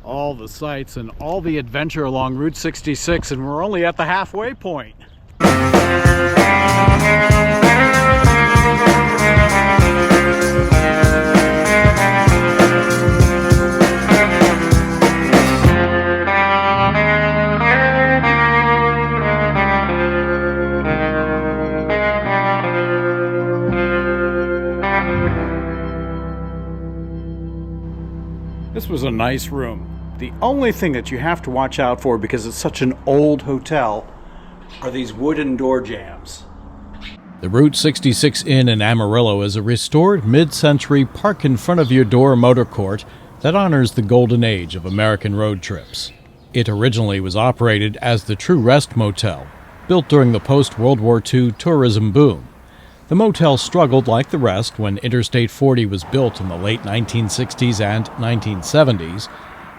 all the sights and all the adventure along Route 66, and we're only at the halfway point. This was a nice room. The only thing that you have to watch out for, because it's such an old hotel, are these wooden door jambs. The Route 66 Inn in Amarillo is a restored mid-century park-in-front-of-your-door motor court that honors the golden age of American road trips. It originally was operated as the True Rest Motel, built during the post-World War II tourism boom. The motel struggled like the rest when Interstate 40 was built in the late 1960s and 1970s.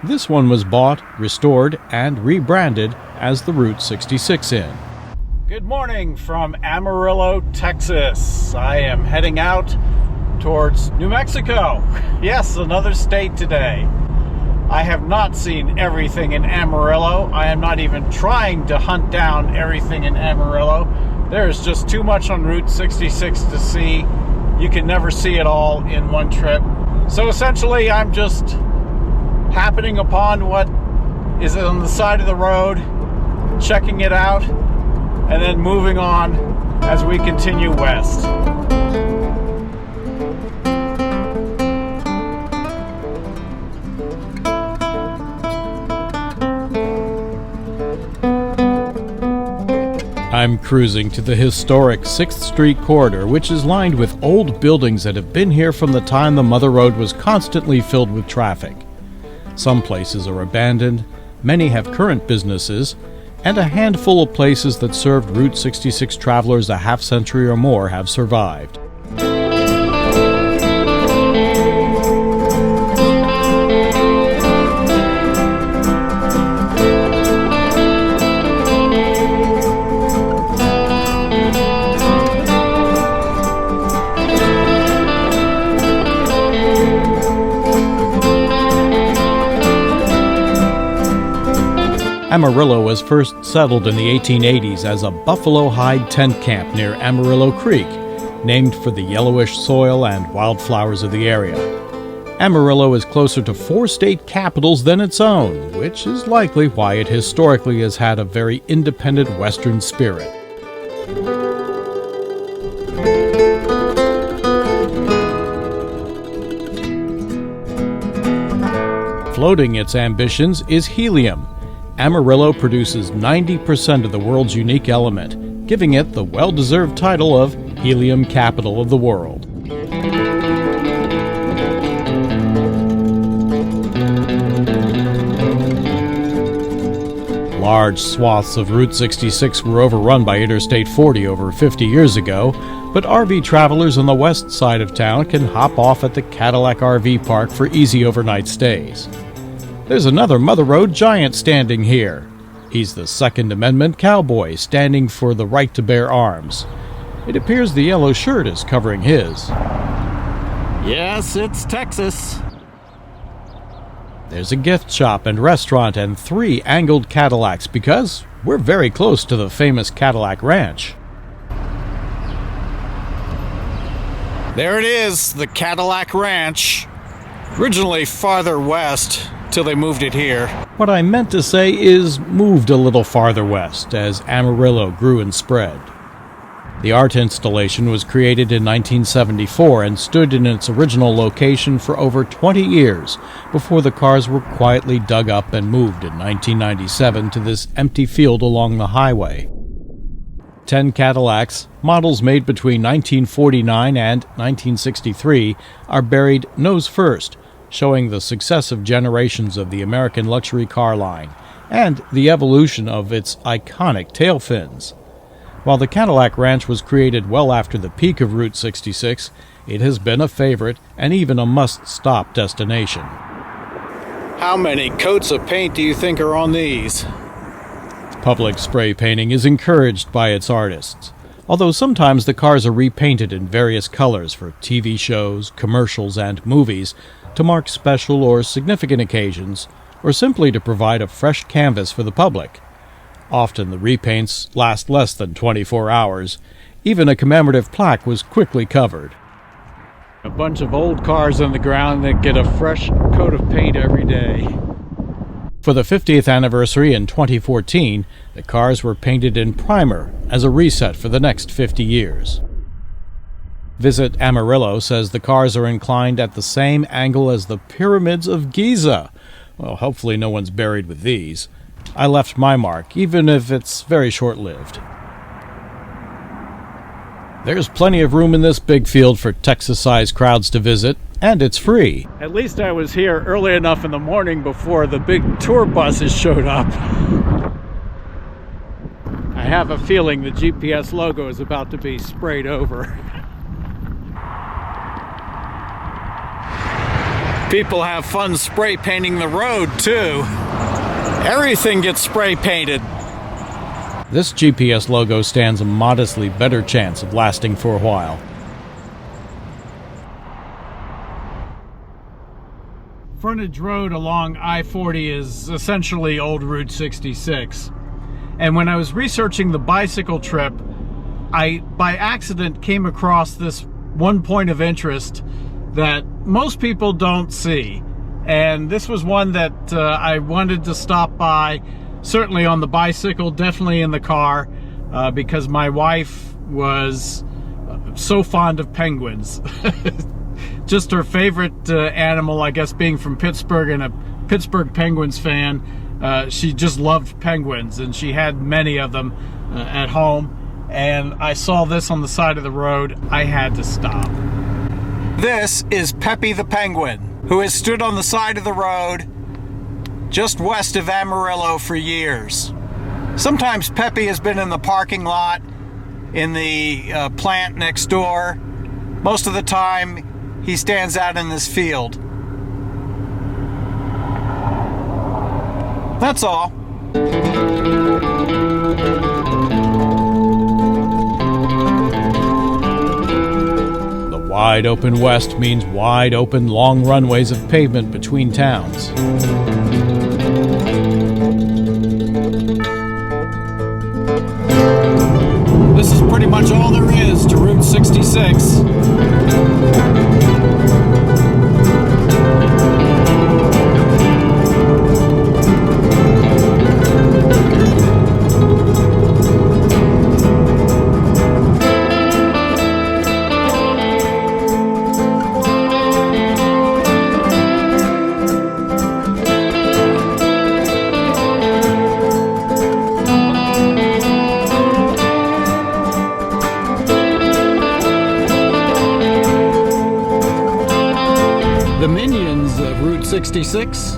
This one was bought, restored, and rebranded as the Route 66 Inn. Good morning from Amarillo, Texas. I am heading out towards New Mexico. Yes, another state today. I have not seen everything in Amarillo. I am not even trying to hunt down everything in Amarillo. There's just too much on Route 66 to see. You can never see it all in one trip. So essentially, I'm just happening upon what is on the side of the road, checking it out, and then moving on as we continue west. I'm cruising to the historic 6th Street corridor, which is lined with old buildings that have been here from the time the Mother Road was constantly filled with traffic. Some places are abandoned, many have current businesses, and a handful of places that served Route 66 travelers a half-century or more have survived. Amarillo was first settled in the 1880s as a buffalo hide tent camp near Amarillo Creek, named for the yellowish soil and wildflowers of the area. Amarillo is closer to 4 state capitals than its own, which is likely why it historically has had a very independent Western spirit. Floating its ambitions is helium. Amarillo produces 90% of the world's unique element, giving it the well-deserved title of Helium Capital of the World. Large swaths of Route 66 were overrun by Interstate 40 over 50 years ago, but RV travelers on the west side of town can hop off at the Cadillac RV park for easy overnight stays. There's another Mother Road giant standing here. He's the Second Amendment cowboy, standing for the right to bear arms. It appears the yellow shirt is covering his. Yes, it's Texas. There's a gift shop and restaurant and 3 angled Cadillacs because we're very close to the famous Cadillac Ranch. There it is, the Cadillac Ranch. Originally farther west, till they moved it here. What I meant to say is moved a little farther west as Amarillo grew and spread. The art installation was created in 1974 and stood in its original location for over 20 years before the cars were quietly dug up and moved in 1997 to this empty field along the highway. 10 Cadillacs, models made between 1949 and 1963, are buried nose first, showing the successive generations of the American luxury car line and the evolution of its iconic tail fins. While the Cadillac Ranch was created well after the peak of Route 66, it has been a favorite and even a must-stop destination. How many coats of paint do you think are on these? Public spray painting is encouraged by its artists, although sometimes the cars are repainted in various colors for TV shows, commercials, and movies to mark special or significant occasions, or simply to provide a fresh canvas for the public. Often the repaints last less than 24 hours. Even a commemorative plaque was quickly covered. A bunch of old cars on the ground that get a fresh coat of paint every day. For the 50th anniversary in 2014, the cars were painted in primer as a reset for the next 50 years. Visit Amarillo says the cars are inclined at the same angle as the pyramids of Giza. Well, hopefully no one's buried with these. I left my mark, even if it's very short-lived. There's plenty of room in this big field for Texas-sized crowds to visit, and it's free. At least I was here early enough in the morning before the big tour buses showed up. I have a feeling the GPS logo is about to be sprayed over. People have fun spray painting the road, too. Everything gets spray painted. This GPS logo stands a modestly better chance of lasting for a while. Frontage road along I-40 is essentially old Route 66. And when I was researching the bicycle trip, I, by accident, came across this one point of interest that most people don't see. And this was one that I wanted to stop by, certainly on the bicycle, definitely in the car, because my wife was so fond of penguins. Just her favorite animal, I guess, being from Pittsburgh and a Pittsburgh Penguins fan. She just loved penguins, and she had many of them at home. And I saw this on the side of the road. I had to stop. This is Pippy the Penguin, who has stood on the side of the road just west of Amarillo for years. Sometimes Pippy has been in the parking lot in the plant next door. Most of the time, he stands out in this field. That's all. The wide open west means wide open long runways of pavement between towns. This is pretty much all there is to Route 66. The minions of Route 66,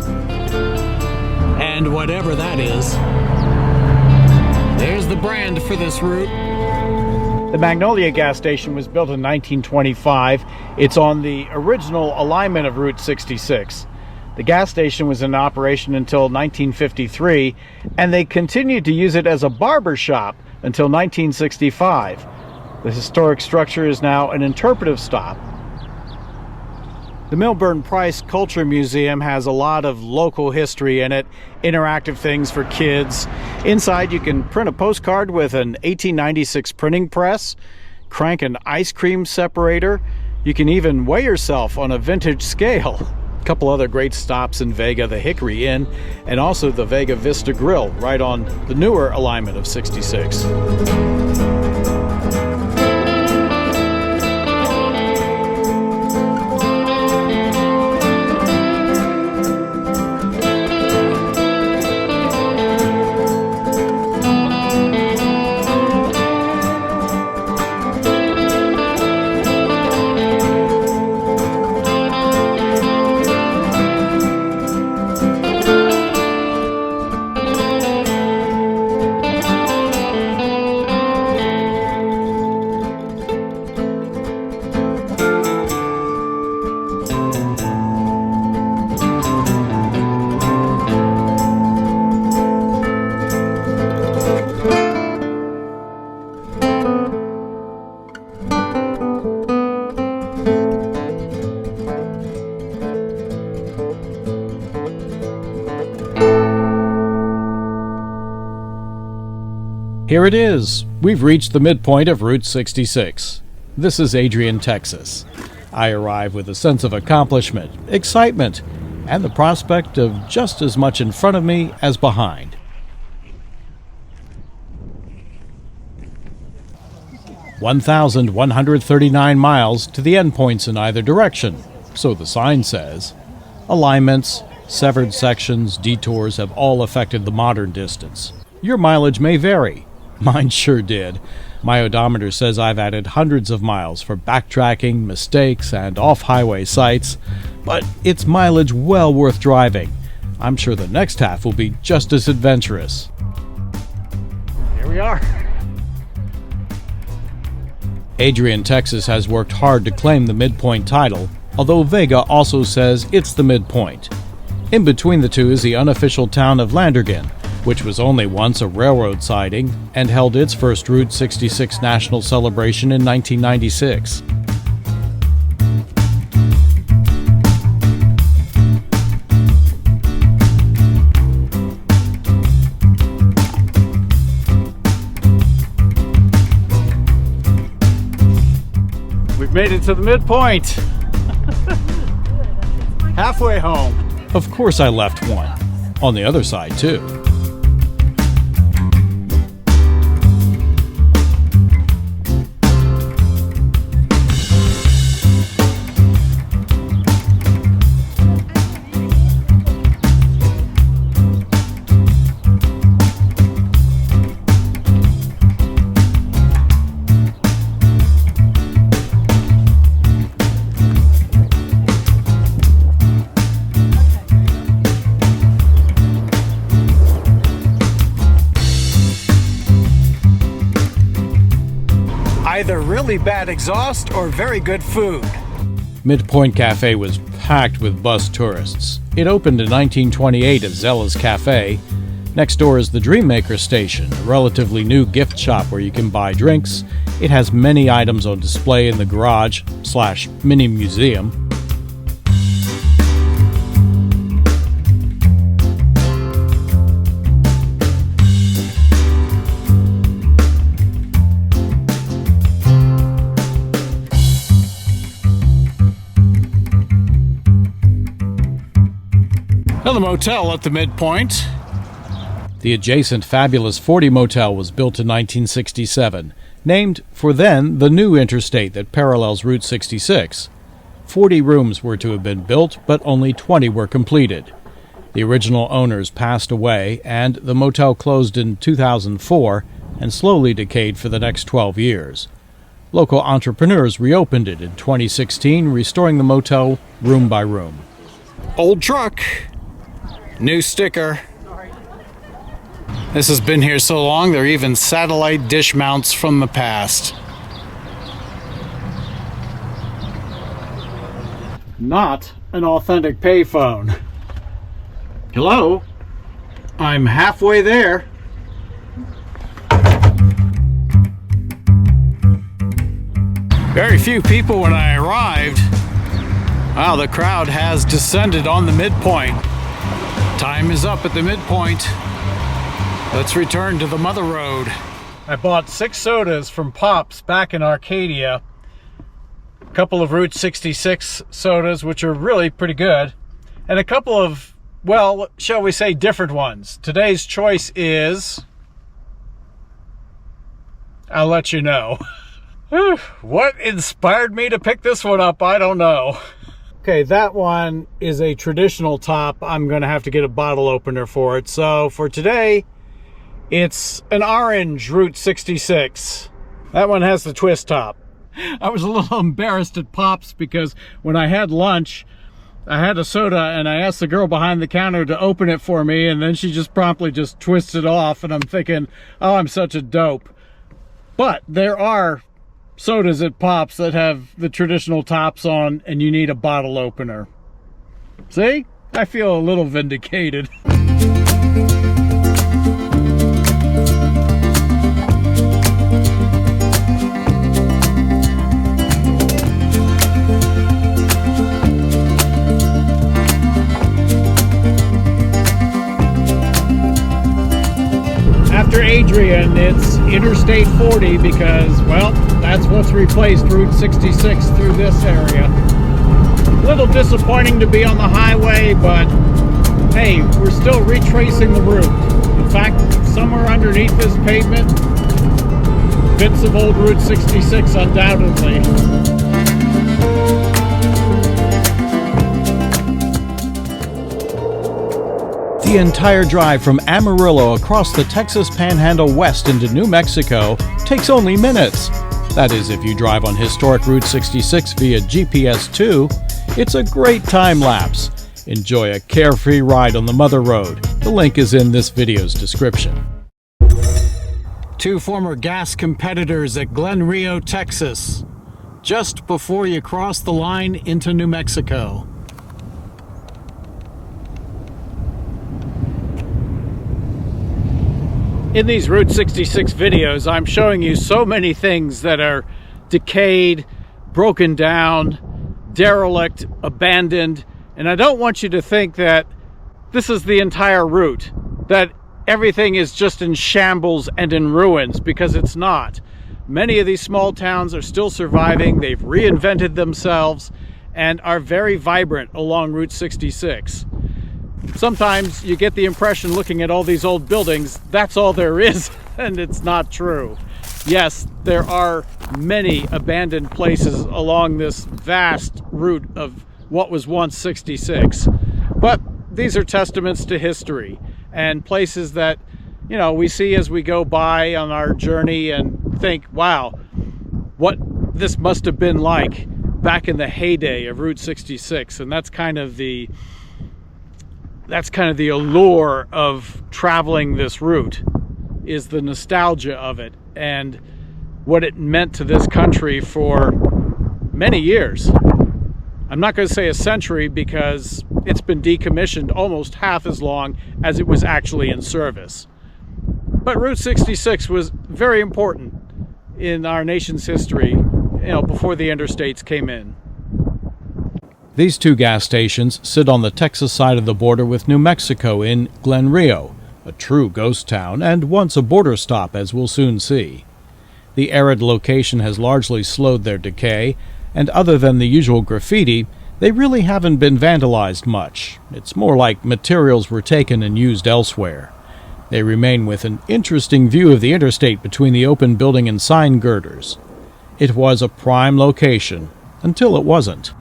and whatever that is. There's the brand for this route. The Magnolia gas station was built in 1925. It's on the original alignment of Route 66. The gas station was in operation until 1953, and they continued to use it as a barber shop until 1965. The historic structure is now an interpretive stop. The Milburn Price Culture Museum has a lot of local history in it, interactive things for kids. Inside you can print a postcard with an 1896 printing press, crank an ice cream separator. You can even weigh yourself on a vintage scale. A couple other great stops in Vega, the Hickory Inn, and also the Vega Vista Grill, right on the newer alignment of 66. Here it is. We've reached the midpoint of Route 66. This is Adrian, Texas. I arrive with a sense of accomplishment, excitement, and the prospect of just as much in front of me as behind. "1,139 miles to the endpoints in either direction," so the sign says. Alignments, severed sections, detours have all affected the modern distance. Your mileage may vary. Mine sure did. My odometer says I've added hundreds of miles for backtracking, mistakes, and off-highway sites, but it's mileage well worth driving. I'm sure the next half will be just as adventurous. Here we are. Adrian, Texas has worked hard to claim the Midpoint title, although Vega also says it's the midpoint. In between the two is the unofficial town of Landrigan, which was only once a railroad siding and held its first Route 66 national celebration in 1996. We've made it to the midpoint. Halfway home. Of course I left one. On the other side, too. Either really bad exhaust or very good food. Midpoint Cafe was packed with bus tourists. It opened in 1928 as Zella's Cafe. Next door is the Dreammaker Station, a relatively new gift shop where you can buy drinks. It has many items on display in the garage/mini museum. Another motel at the midpoint. The adjacent fabulous 40 Motel was built in 1967, named for then the new interstate that parallels Route 66. 40 rooms were to have been built, but only 20 were completed. The original owners passed away, and the motel closed in 2004 and slowly decayed for the next 12 years. Local entrepreneurs reopened it in 2016, restoring the motel room by room. Old truck. New sticker. This has been here so long, there are even satellite dish mounts from the past. Not an authentic payphone. Hello? I'm halfway there. Very few people when I arrived. Wow, the crowd has descended on the midpoint. Time is up at the midpoint. Let's return to the mother road. I bought 6 sodas from Pops back in Arcadia. A couple of Route 66 sodas, which are really pretty good. And a couple of, well, shall we say, different ones. Today's choice is... I'll let you know. What inspired me to pick this one up, I don't know. Okay, that one is a traditional top. I'm going to have to get a bottle opener for it. So for today, it's an orange Route 66. That one has the twist top. I was a little embarrassed at Pops because when I had lunch, I had a soda and I asked the girl behind the counter to open it for me, and then she just promptly just twisted off, and I'm thinking, oh, I'm such a dope. But there are sodas at Pops that have the traditional tops on, and you need a bottle opener. See? I feel a little vindicated. After Adrian, it's Interstate 40 because, well, that's what's replaced Route 66 through this area. A little disappointing to be on the highway, but hey, we're still retracing the route. In fact, somewhere underneath this pavement, bits of old Route 66 undoubtedly. The entire drive from Amarillo across the Texas Panhandle west into New Mexico takes only minutes. That is, if you drive on historic Route 66 via GPS 2, it's a great time lapse. Enjoy a carefree ride on the Mother Road. The link is in this video's description. Two former gas competitors at Glenrio, Texas, just before you cross the line into New Mexico. In these Route 66 videos, I'm showing you so many things that are decayed, broken down, derelict, abandoned, and I don't want you to think that this is the entire route, that everything is just in shambles and in ruins, because it's not. Many of these small towns are still surviving, they've reinvented themselves, and are very vibrant along Route 66. Sometimes you get the impression looking at all these old buildings, that's all there is, and it's not true. Yes, there are many abandoned places along this vast route of what was once 66. But these are testaments to history and places that, you know, we see as we go by on our journey and think, wow, what this must have been like back in the heyday of Route 66. And that's kind of the allure of traveling this route, is the nostalgia of it and what it meant to this country for many years. I'm not going to say a century because it's been decommissioned almost half as long as it was actually in service. But Route 66 was very important in our nation's history, you know, before the interstates came in. These two gas stations sit on the Texas side of the border with New Mexico in Glenrio, a true ghost town and once a border stop, as we'll soon see. The arid location has largely slowed their decay, and other than the usual graffiti, they really haven't been vandalized much. It's more like materials were taken and used elsewhere. They remain with an interesting view of the interstate between the open building and sign girders. It was a prime location, until it wasn't.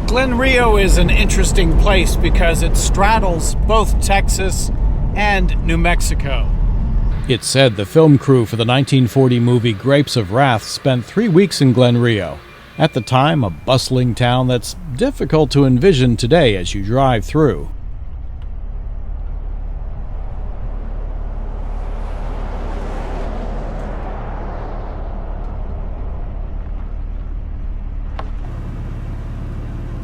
Glenrio is an interesting place because it straddles both Texas and New Mexico. It's said the film crew for the 1940 movie Grapes of Wrath spent 3 weeks in Glenrio, at the time a bustling town that's difficult to envision today as you drive through.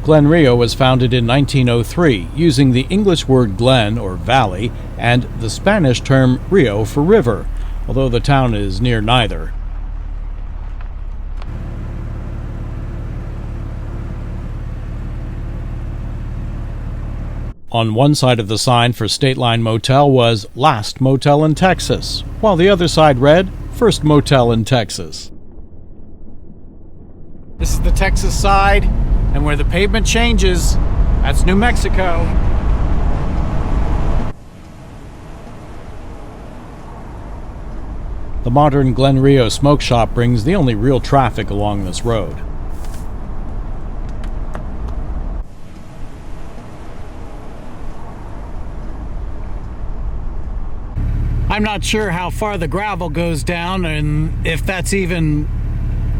Glenrio was founded in 1903 using the English word glen, or valley, and the Spanish term rio for river, although the town is near neither. On one side of the sign for State Line Motel was Last Motel in Texas, while the other side read First Motel in Texas. This is the Texas side, and where the pavement changes, that's New Mexico. The modern Glenrio smoke shop brings the only real traffic along this road. I'm not sure how far the gravel goes down and if that's even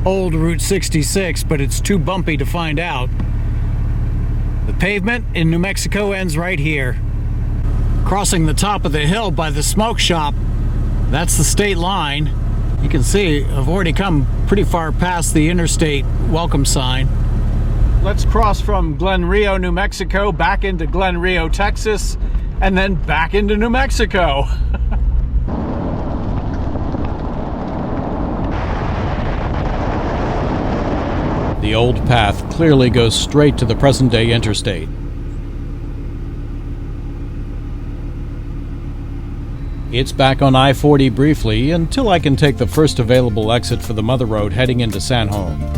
old Route 66, but it's too bumpy to find out. The pavement in New Mexico ends right here. Crossing the top of the hill by the smoke shop, that's the state line. You can see I've already come pretty far past the interstate welcome sign. Let's cross from Glenrio, New Mexico, back into Glenrio, Texas, and then back into New Mexico. The old path clearly goes straight to the present-day interstate. It's back on I-40 briefly until I can take the first available exit for the mother road heading into San Jon.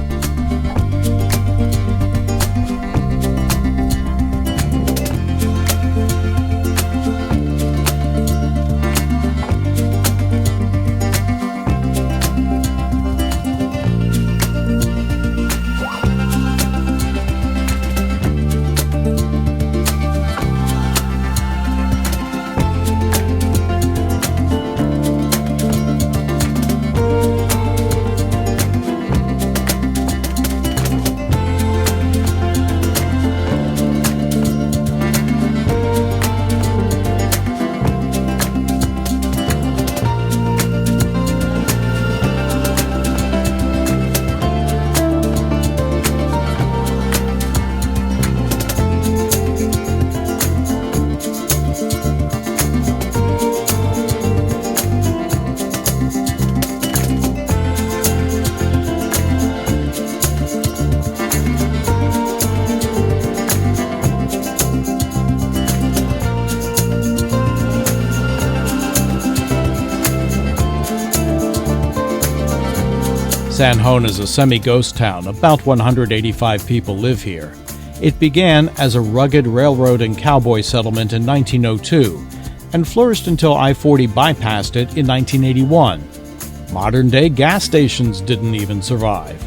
San Jon is a semi-ghost town. About 185 people live here. It began as a rugged railroad and cowboy settlement in 1902 and flourished until I-40 bypassed it in 1981. Modern-day gas stations didn't even survive.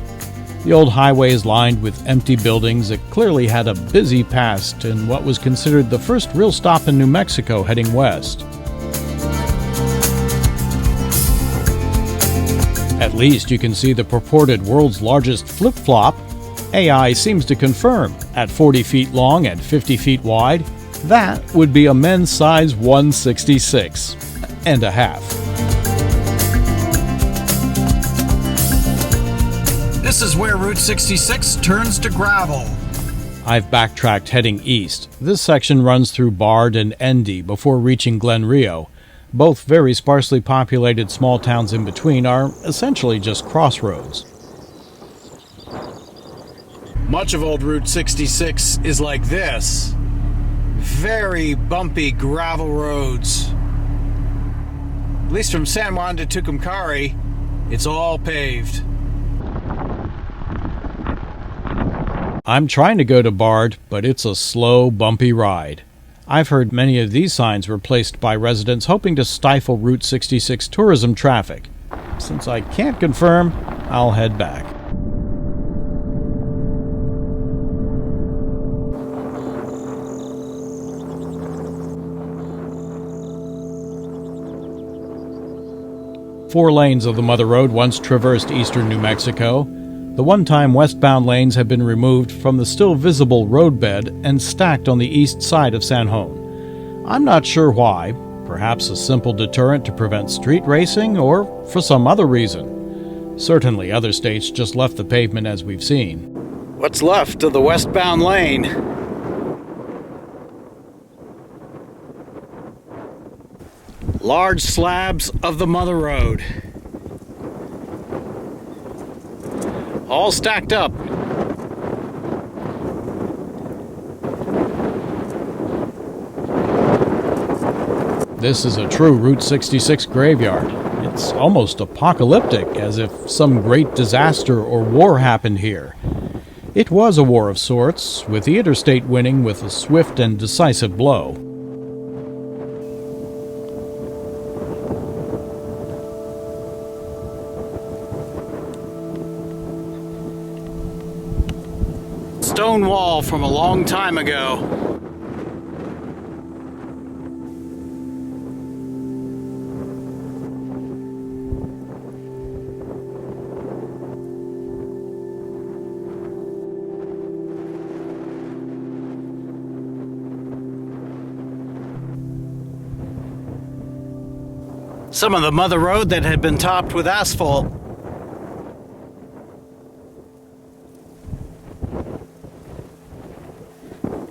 The old highway is lined with empty buildings that clearly had a busy past in what was considered the first real stop in New Mexico heading west. At least you can see the purported world's largest flip-flop. AI seems to confirm, at 40 feet long and 50 feet wide, that would be a men's size 166 and a half. This is where Route 66 turns to gravel. I've backtracked heading east. This section runs through Bard and Endy before reaching Glenrio. Both very sparsely populated small towns in between are essentially just crossroads. Much of old Route 66 is like this. Very bumpy gravel roads. At least from San Jon to Tucumcari, it's all paved. I'm trying to go to Bard, but it's a slow, bumpy ride. I've heard many of these signs were placed by residents hoping to stifle Route 66 tourism traffic. Since I can't confirm, I'll head back. Four lanes of the Mother Road once traversed eastern New Mexico. The one-time westbound lanes have been removed from the still visible roadbed and stacked on the east side of San Jon. I'm not sure why, perhaps a simple deterrent to prevent street racing or for some other reason. Certainly other states just left the pavement as we've seen. What's left of the westbound lane? Large slabs of the Mother Road. All stacked up. This is a true Route 66 graveyard. It's almost apocalyptic, as if some great disaster or war happened here. It was a war of sorts, with the interstate winning with a swift and decisive blow. Stone wall from a long time ago. Some of the Mother Road that had been topped with asphalt.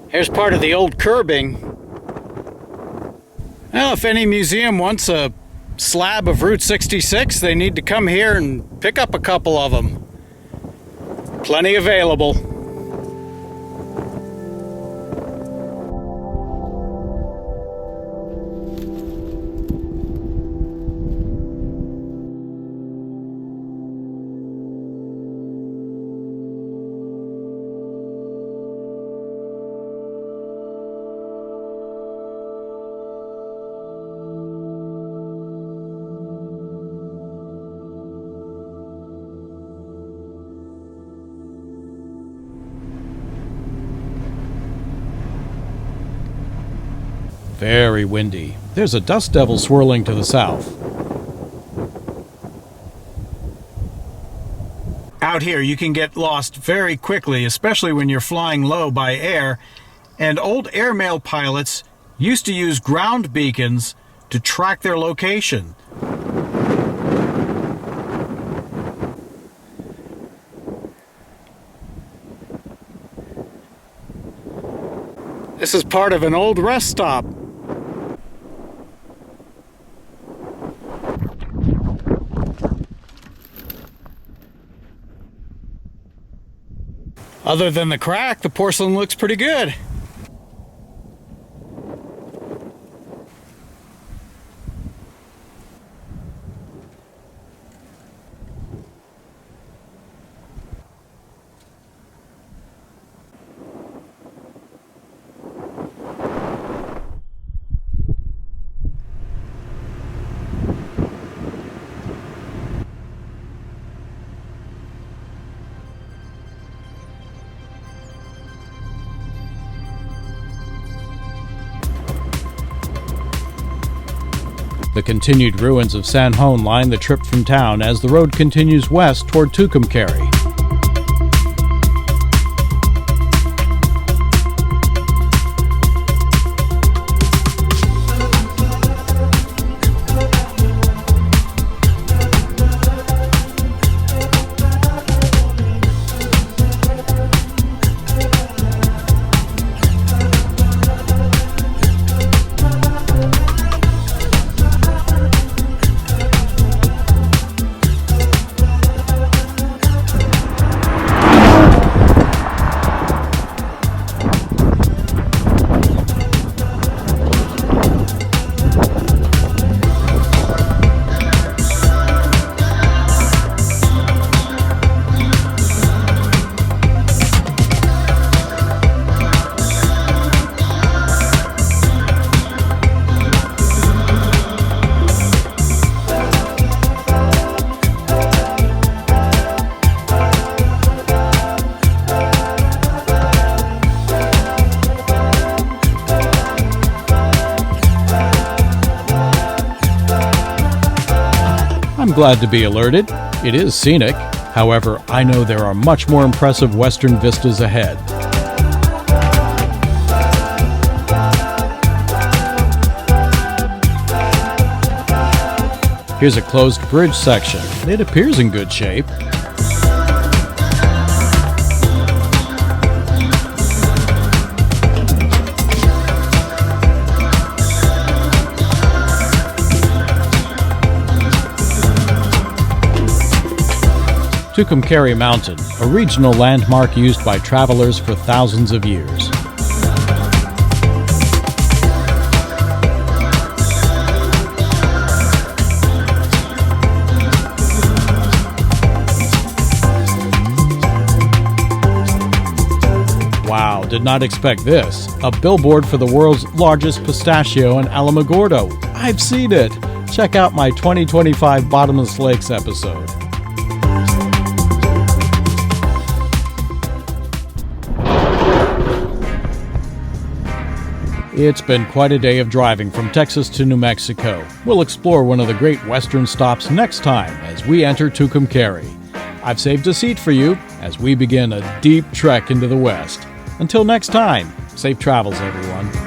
Here's part of the old curbing. Well, if any museum wants a slab of Route 66, they need to come here and pick up a couple of them. Plenty available. Very windy. There's a dust devil swirling to the south. Out here you can get lost very quickly, especially when you're flying low by air, and old airmail pilots used to use ground beacons to track their location. This is part of an old rest stop. Other than the crack, the porcelain looks pretty good. The continued ruins of San Jon line the trip from town as the road continues west toward Tucumcari. I'm glad to be alerted. It is scenic. However, I know there are much more impressive western vistas ahead. Here's a closed bridge section. It appears in good shape. Tucumcari Mountain, a regional landmark used by travelers for thousands of years. Wow, did not expect this. A billboard for the world's largest pistachio in Alamogordo. I've seen it. Check out my 2025 Bottomless Lakes episode. It's been quite a day of driving from Texas to New Mexico. We'll explore one of the great western stops next time as we enter Tucumcari. I've saved a seat for you as we begin a deep trek into the west. Until next time, safe travels, everyone.